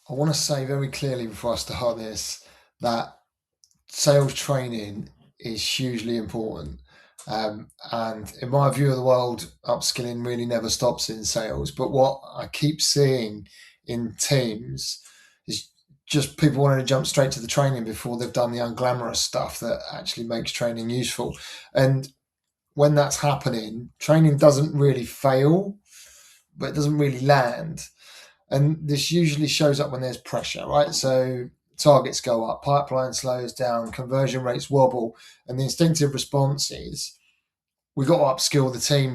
I want to say very clearly before I start this that sales training is hugely important. And in my view of the world, upskilling really never stops in sales. But what I keep seeing in teams is just people wanting to jump straight to the training before they've done the unglamorous stuff that actually makes training useful. And when that's happening, training doesn't really fail, but it doesn't really land. And this usually shows up when there's pressure, right? So targets go up, pipeline slows down, conversion rates wobble, and the instinctive response is we've got to upskill the team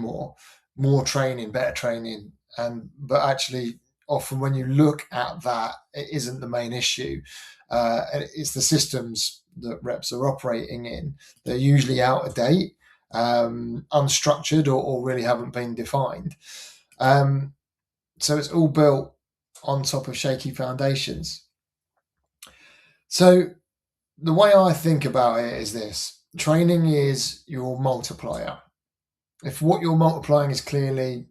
more training, better training. But actually, often when you look at that, it isn't the main issue. It's the systems that reps are operating in. They're usually out of date, unstructured, or really haven't been defined. Um, so it's all built on top of shaky foundations. So the way I think about it is this: training is your multiplier. If what you're multiplying is clearly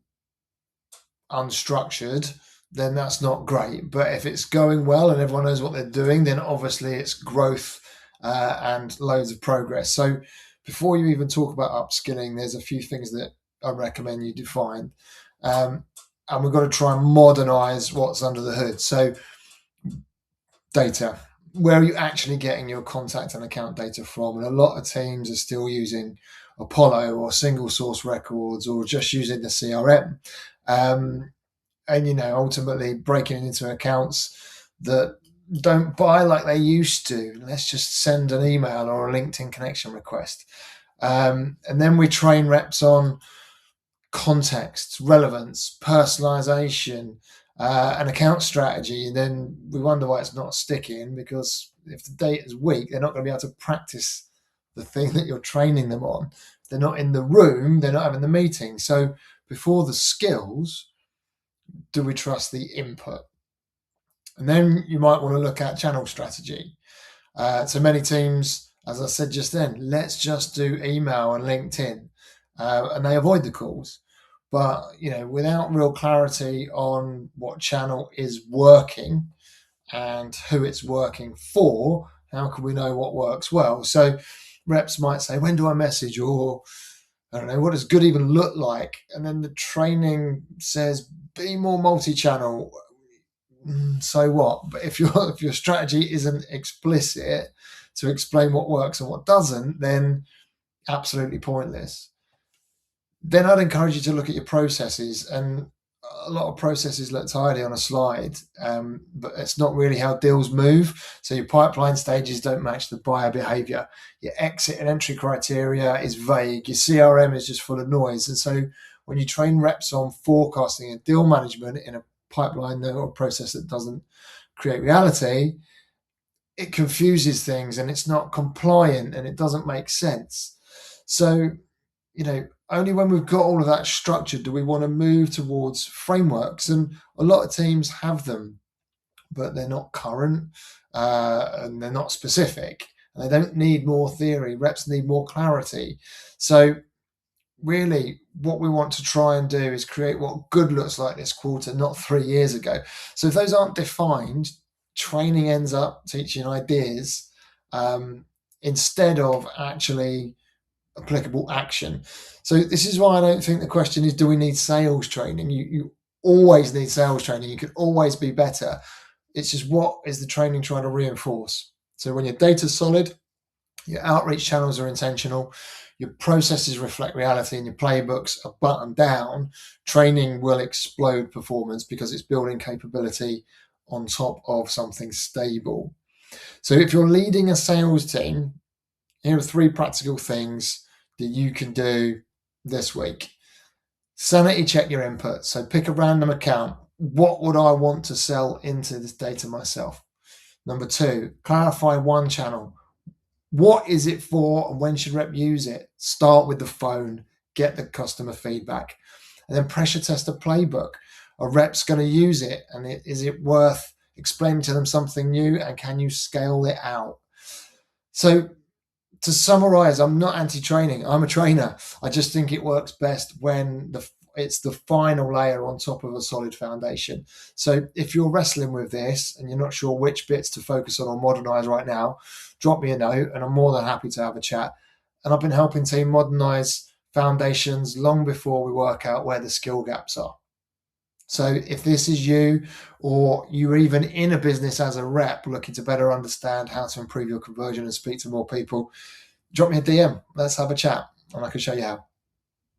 unstructured, then that's not great. But if it's going well and everyone knows what they're doing, then obviously it's growth and loads of progress. So before you even talk about upskilling, there's a few things that I recommend you define. And we've got to try and modernize what's under the hood. So data. Where are you actually getting your contact and account data from? And a lot of teams are still using Apollo or single source records or just using the CRM. And ultimately breaking it into accounts that don't buy like they used to. Let's just send an email or a LinkedIn connection request. And then we train reps on context, relevance, personalization, an account strategy, and then we wonder why it's not sticking, because if the data is weak, they're not going to be able to practice the thing that you're training them on. If they're not in the room, they're not having the meeting. So before the skills, do we trust the input? And then you might want to look at channel strategy. So many teams, as I said just then, let's just do email and LinkedIn, and they avoid the calls. But without real clarity on what channel is working and who it's working for, how can we know what works well? So reps might say, when do I message? Or I don't know, what does good even look like? And then the training says, be more multi-channel. So what? But if your strategy isn't explicit to explain what works and what doesn't, then absolutely pointless. Then I'd encourage you to look at your processes, and a lot of processes look tidy on a slide, but it's not really how deals move. So your pipeline stages don't match the buyer behavior. Your exit and entry criteria is vague. Your CRM is just full of noise. And so when you train reps on forecasting and deal management in a pipeline or a process that doesn't create reality, it confuses things and it's not compliant and it doesn't make sense. So, only when we've got all of that structured do we want to move towards frameworks. And a lot of teams have them, but they're not current and they're not specific. And they don't need more theory. Reps need more clarity. So really what we want to try and do is create what good looks like this quarter, not 3 years ago. So if those aren't defined, training ends up teaching ideas instead of actually applicable action. So this is why I don't think the question is, do we need sales training? You always need sales training. You can always be better. It's just, what is the training trying to reinforce? So when your data's solid, your outreach channels are intentional, your processes reflect reality, and your playbooks are buttoned down, training will explode performance because it's building capability on top of something stable. So if you're leading a sales team, here are 3 practical things that you can do this week. Sanity check your input. So pick a random account. What would I want to sell into this data myself? Number 2, clarify one channel. What is it for and when should rep use it? Start with the phone, get the customer feedback, and then pressure test a playbook. Are reps going to use it, and is it worth explaining to them something new, and can you scale it out? So to summarize, I'm not anti-training. I'm a trainer. I just think it works best when It's the final layer on top of a solid foundation. So if you're wrestling with this and you're not sure which bits to focus on or modernize right now, drop me a note and I'm more than happy to have a chat. And I've been helping team modernize foundations long before we work out where the skill gaps are. So if this is you, or you're even in a business as a rep looking to better understand how to improve your conversion and speak to more people, drop me a DM. Let's have a chat and I can show you how.